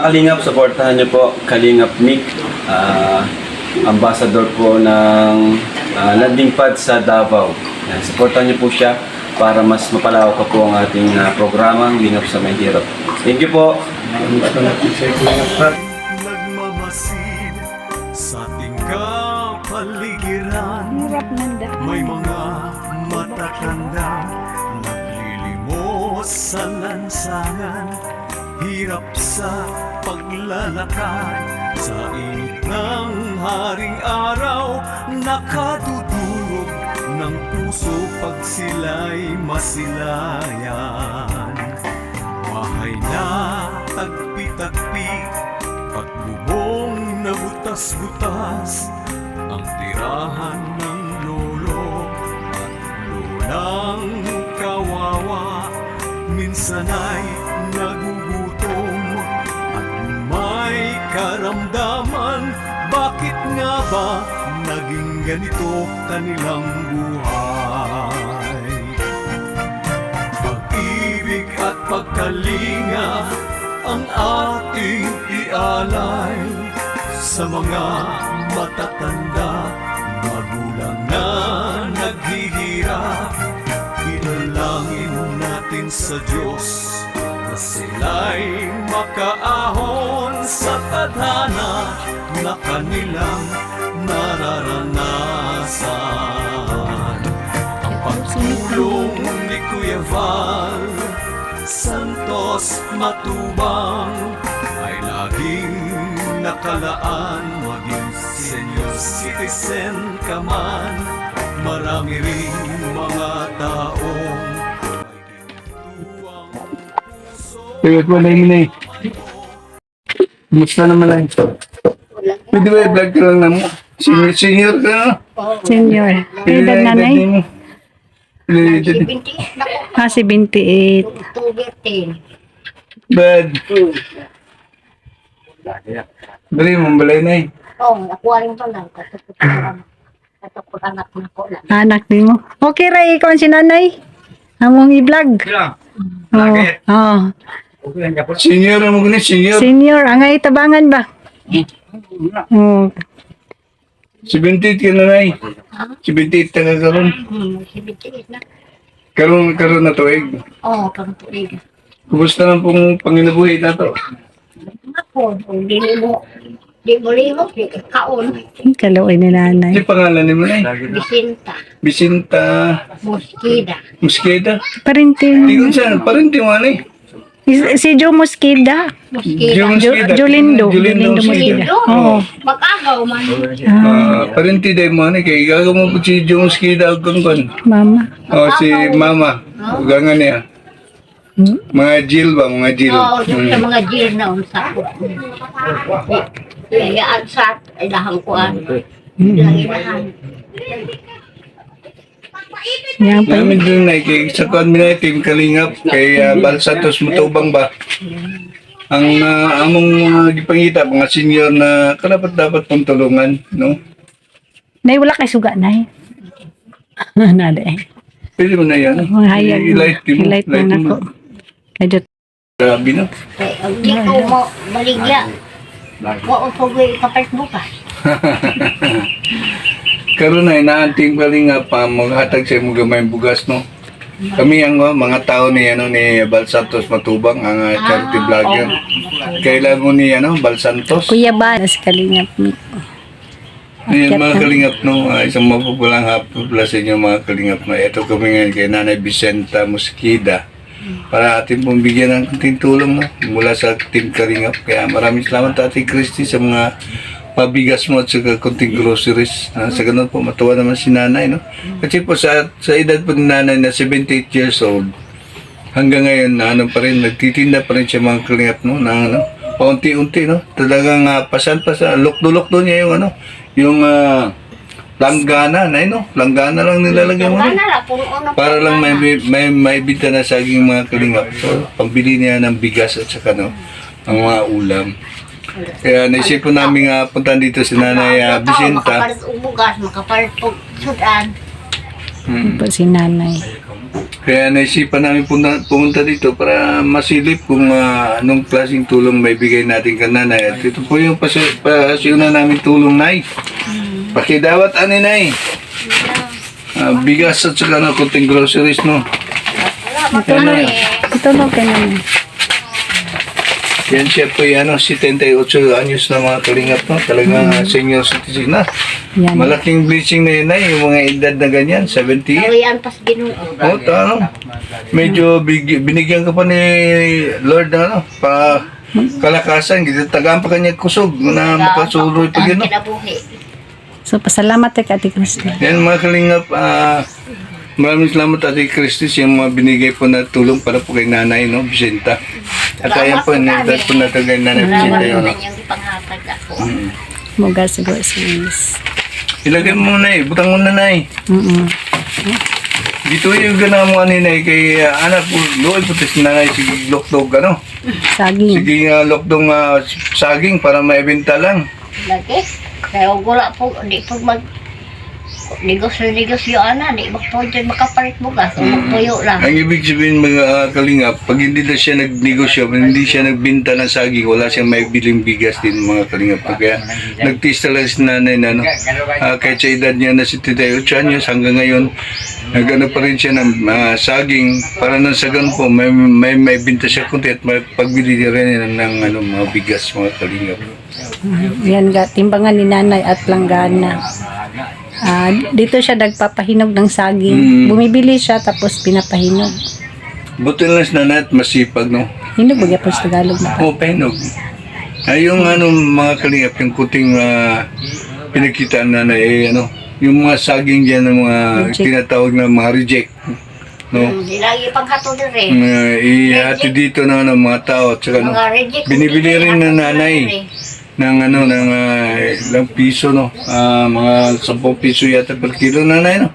Kalingap, supportahan niyo po Kalingap Mick, ambassador po ng landing pad sa Davao. Yan, supportahan niyo po siya para mas mapalawak pa po ang ating programang Lingap sa Mahirap. Thank you po. Nagmamasid sa ating kapaligiran. Hirap ng daan. May mga matatanda naglilimos sa lansangan. Hirap sa paglalakad sa init ng haring araw. Nakadudurog ng puso pag sila'y masilayan. Bahay na tagpi-tagpi at bubong na butas-butas ang tirahan ng lolo at lolang kawawa. Minsan ay nagugutom at may karamdaman. Bakit nga ba naging ganito kanilang buhay? Pag-ibig at pagkalinga ang ating ialay sa mga matatanda, magulang na naghihirap. Inalangin natin sa Diyos na sila'y makaahon sa tadhana na kanilang nararanasan. Ang pagtulong ni Kuya Val Santos Matubang ay laging nakalaan. Maging senior citizen ka man, marami ring mga taong Pagkat wala yung na eh. Kumusta naman lang? Pwede ba i-vlog ka lang naman? Senior ka na? Senior. Edad nanay? Edad. 78. October 10. Bad. Dali mong balay na eh. Oo, nakuha rin pa lang. Katukot anak na ko lang. Anak din mo. Okay, Ray. Ikaw ang si nanay. Among i-vlog. Oo. Senior mo gani, senior. Senior. Angay tabangan ba? Oo. 78 ka na na eh. 78 ka karon. Sibitiis na. Karon na tuig. Oo, pagtuig. Kumusta lang pong panginabuhi na to? Ako, di mo limo, kaon. Kaluoy ni nanay. Si pangalan ni mo na eh. Bisinta, Bisinta Moskida. Mosqueda. Parintin. Di ko saan, parang di mo na eh. Si Joe Mosqueda. Moskida. Jolindo. Jolindo Mosqueda. Lindo. Oo. Mag-agaw man. Parenti day mo na kay gaga mo po si Jung Mosqueda ug kon. Mama. O si Mama. Ugangan niya. Mga Jill ba, mga Jill. Oo, doon sa mga jeer na unsa ko. Kaya sa ilahang kuan. Ilahan. Yan pa. Namin doon na kay sa kuan mi na Team Kalingap kay Bal Santos Mutubang ba. Ang among gipangita mga senior na dapat pong tulungan, no? Nay, wala kay suga, nay. Nada eh. Pwede mo na yan. Mga hayag. I-light mo. Highlight na ako. Kadyo. Grabe no? Di ko mo baligya. Wa ko gay kapat bukas. Karon na inaanting Kalingap pa maghatag sa imong gamay bugas, no? Kami ang mga tao ni ni Bal Santos Matubang ang charity vlogger. Kailan mo ni Bal Santos? Kuya ba? Nas kalingap mi. Ayan mga Kalingap no, isang mapupulang hapula sa inyo mga Kalingap no. Ito kami ngayon kay Nanay Vicenta Mosqueda para ating pong bigyan ng kunting tulong no, mula sa Team Kalingap. Kaya maraming salamat Ate Christy sa mga pabigas mo at sa kunting groceries. Sa ganun po matuwa naman si Nanay no. Kasi po sa edad po ni Nanay na 78 years old, hanggang ngayon pa rin, nagtitinda pa rin siya mga Kalingap no, na paunti-unti no. Talagang pasan-pasan, lukdo-lukdo niya yung yung langgana na langgana lang nilalagay mo para lang may bita na saging mga Kalingap. So pambili niya ng bigas at saka ang mga ulam. Kaya naisip po namin puntahan dito si Nanay Vicenta. Makapalit ubugas, makapalit sudan. Po si nanay. Kaya naisipan namin pumunta dito para masilip kung anong klaseng tulong may bigay natin kay nanay. At ito po yung pasiuna namin tulong, Nay. Pakidawat, ani, Nay. Bigas at saka kunting groceries, no? Ito na. Ito na kay nanay. Yan siya po yung 78 anyos na mga kalingap, no? Talagang senior citizen na. Yan. Malaking blessing na yun, Nay, yung mga edad na ganyan, 78. Kawian pas Ginoo. Oh, medyo binigyan ka pa ni Lord na kalakasan. Tagaan pa kanya kusog na makasuroy pa gano'n. Kinabuhi. So, pasalamat kay Ate Christy. Yan mga kalingap, maraming salamat Ate Christy yung mga binigay po na tulong para po kay Nanay, no, Vicenta. At ayan po, nagdad po natin kay Nanay Vicenta yun. Salamat yung ipanghatag ako. Muga siguro sis. Ilagay mo na butang mo na Dito yung gana mo kanina kay anak ko, doon po si Nanay, sige lokdog, Saging. sige lokdong saging para maibenta lang. Lagi. Kaya wala po, di po negosyo ana, di po dyan makapalit bugas. Magpuyo lang. Ang ibig sabihin mga kalingap, pag hindi na siya nagnegosyo, hindi siya nagbenta ng saging, wala siyang may biling bigas din mga kalingap. Kaya nagtista lang si nanay na kahit sa edad niya na 78 anyos hanggang ngayon, nagano pa rin siya ng saging para nang sa ganun po, may binta siya kunti at may pagbili rin ng mga bigas mga kalingap. Yan ga, timbangan ni nanay at langgana. Dito siya nagpapahinog ng saging. Bumibili siya tapos pinapahinog. Buti lang si nanay at masipag, no? Hinog ba po sa Tagalog na? Oo, pahinog. Yung mga kalingap, yung kuting pinagkitaan na yung mga saging dyan ng mga Reject. tinatawag na mga reject. No? Hindi lagi panghatod rin. Ihati dito na ng mga tao at saka Mga reject. binibili rin ng nanay ng ilang piso, no? Mga 10 piso yata per kilo nanay, no?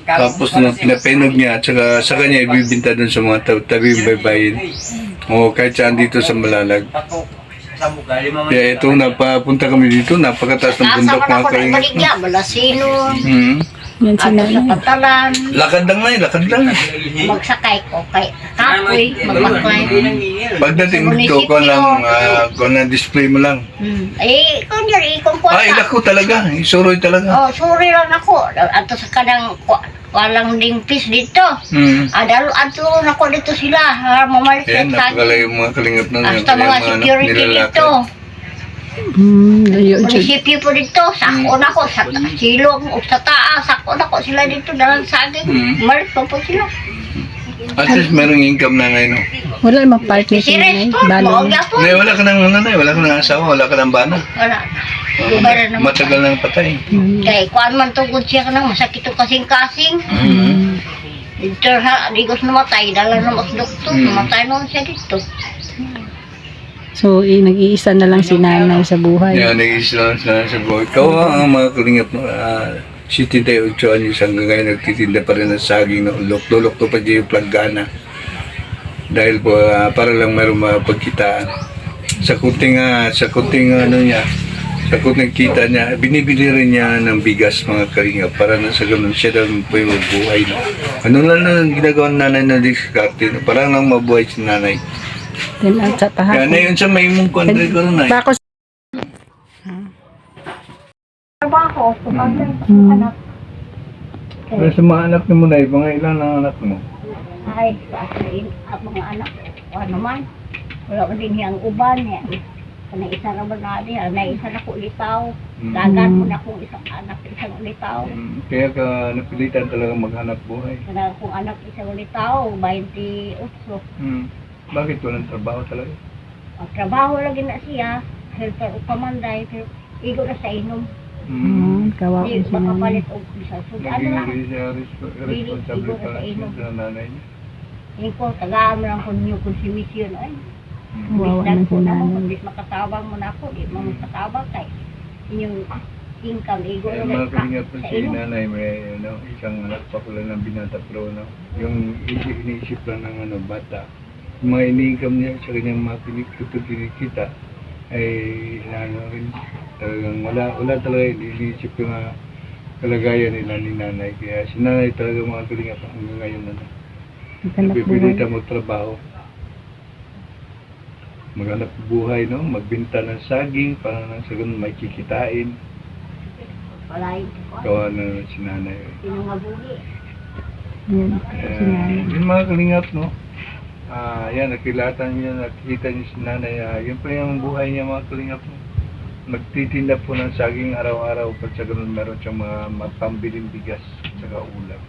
Tapos pinapenog niya at saka sa kanya ibibinta dun sa mga tabi baybayin. O kahit saan dito sa Malalag. Kaya ito, napapunta kami dito, napakataas ng bundok Nasa man mga ako ng kalingap. baligya, Malasino, Yan si ato sa nanay. Patalan, Lakad lang na lakad lang. magsakay ko kay Kapoy, magmaklay. Pagdating dito, kung na-display mo lang. Kung dyan, kung Ay, kuwata. lako talaga, isuroy talaga. Oh, sorry lang ako. Ato sa kanang walang dingpis dito. Adalo ato na ko dito sila. Mamalit Yan, sa napakalay yung mga kalingap na hasta mga security dito. Layo siya. Munisipyo po dito. Sako na ko sa silong o sa taas. Sako na ko sila dito. Dalang saging. Malit pa po sila. At least merong income na ngayon. No? Wala namang partner si Si nanay. Respo, Balo. maogya po. Nay, wala ka ng asawa, wala ka ng bana. Wala na. Lubar na naman. Matagal nang patay. Kaya kuan man tugod siya ka nang masakit o kasing-kasing. Dito ha, digos namatay. Dala na mas doktor. Namatay naman siya dito. So, nag-iisa na lang si nanay sa buhay. Yan, nag-isla sa buhay. Ikaw ang mga kalingap mo. 78 anyos hanggang ngayon nagtitinda pa rin ng saging na ulok-lulok pa dyan yung planggana. Dahil po, para lang mayroong mapagkitaan. Sa kunting kita niya, binibili rin niya ng bigas mga kalingap para na sa ganun siya daw po yung buhay. No? Ano lang na ginagawa ng nanay na diskarte, no? Parang lang mabuhay si nanay. Then, at sa Kaya na pahapon. yun sa may mong country ko rin ay. Bako Trabaho, sumagay sa anak. Pero sa mga anak mo na, mga ilan ang anak mo? Ay, sa akin, ang mga anak, ano man, wala ko din yung uban niya. Kanang isa na ba na niya, na isa na ko ulitaw. Dagan mo na kong isang anak, isang ulitaw. Kaya ka napilitan talaga maghanap buhay. Kanang kong anak, isang ulitaw, 28. Bakit walang trabaho talaga? Ang trabaho lagi na siya, helper o pamanday, pero igo na sa inom. kawawa Di si nanay. makapalit o bisa. So, ano lang, Responsable pala siya sa nanay niya. yung ko, tagaan mo lang kung yung konsumisyon, ay. Kawawa na si nanay. Kung di makatabang mo na ako, di mo makatabang kay inyong income, igo Kaya na mga kalingap sa si inom. nanay, may isang anak pa pala ng binata pero yung iniisip lang ng bata. Yung mga ini-income niya sa kanyang mga kinikita ay rin talagang wala talaga iniisip yung kalagayan nila ni nanay. Kaya si nanay talaga mga kalingap hanggang ngayon Maghanap Bibili buhay. mo trabaho. Maghanap buhay, no? Magbenta ng saging para nang sa ganun may kikitain. Palay ko. Gawa na si nanay. Sino nga buhi? Yan, si nanay. Yung mga kalingap, no? Yan, nakilatan niyo, nakikita niyo si nanay. Yun pa yung buhay niya, mga kalingap, no? Nagtitinda po ng saging araw-araw pag sa ganun meron siyang mga mapambiling bigas at saka ulam.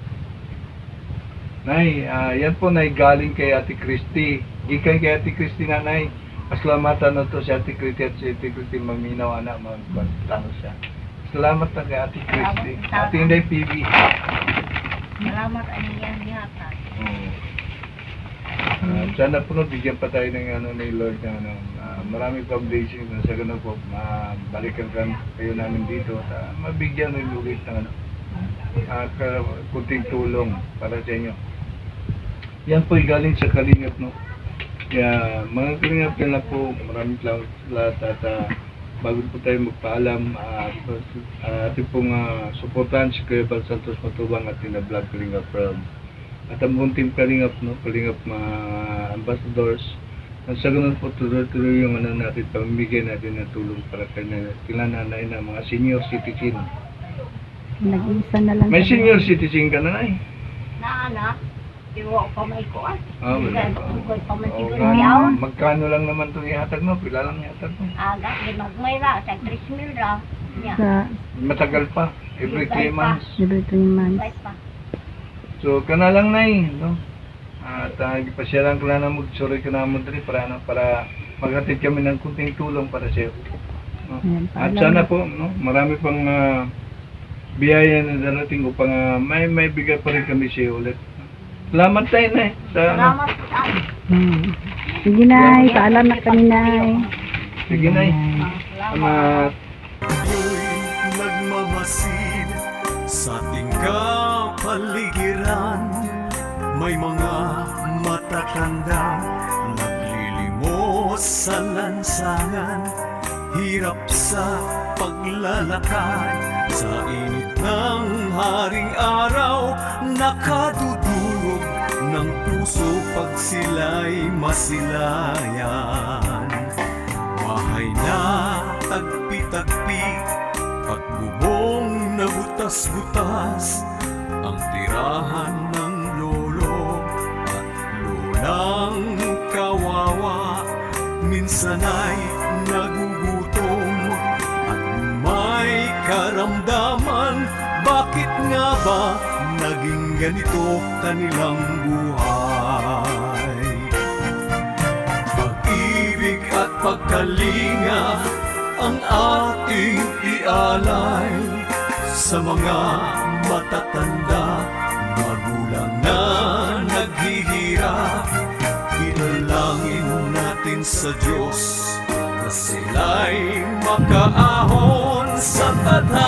Nay, yan po nay galing kay Ate Christy. Gikan kay Ate Christy nanay. Aslamatan na to si Ate Christy at si Ate Christy maminaw anak magpantano siya. Salamat na kay Ate Christy. Ate Inday PB. Salamat ang iyang yata. Sana po no, bigyan pa tayo ng ano ni Lord na ano, maraming foundation na sa ganun po, mabalikan kayo namin dito at mabigyan ng ulit ng ano, kunting tulong para sa inyo. Yan po galing sa Kalingap, no? Kaya mga Kalingap yan lang po, maraming salamat sa lahat at bago po tayo magpaalam, ating pong supportan si Kuya Bal Santos Matubang at Tina Vlog Kalingap World. At ang buong team Kalingap, no? Kalingap mga ambassadors. At sa ganun po, tuloy-tuloy yung ano natin, pamimigay natin ng tulong para kila nanay na mga senior citizen. Nag-iisa na lang. May kami. senior citizen ka na, nay? Na anak, iwa pa may kuwan. Wala pa. Iwa pa may Oo siguro nga. niyaw. Magkano lang naman itong ihatag mo? Pila lang ihatag mo? Aga, ginagmay ra, sa 3,000 ra. Niya, Sa Matagal pa. Every 3 months. libre 3 months. bait pa. So, kana lang, nay, no? At pasyalan ko lang na mag-sorry ka na mo dali para maghatid kami ng kunting tulong para sa iyo. No? Ayan, At paalam sana na. po, no, marami pang biyaya na darating upang may bigay pa rin kami sa iyo ulit. Salamat tayo, nay. Salamat sa Sige nay, paalam na kami nay. Sige, nay. Salamat. Ako'y nagmamasid sa ating kapaligiran. May mga matatanda naglilimos sa lansangan. Hirap sa paglalakad sa init ng haring araw. Nakadudurog ng puso pag sila'y masilayan. Bahay na tagpi-tagpi at bubong na butas-butas. Ang tirahan ng lolo at lolang kawawa. Minsan ay nagugutom at may karamdaman. Bakit nga ba naging ganito kanilang buhay? Pag-ibig at pagkalinga ang ating ialay sa mga matatanda, magulang na naghihirap. Ilalangin natin sa Diyos na sila'y makaahon sa tadhana.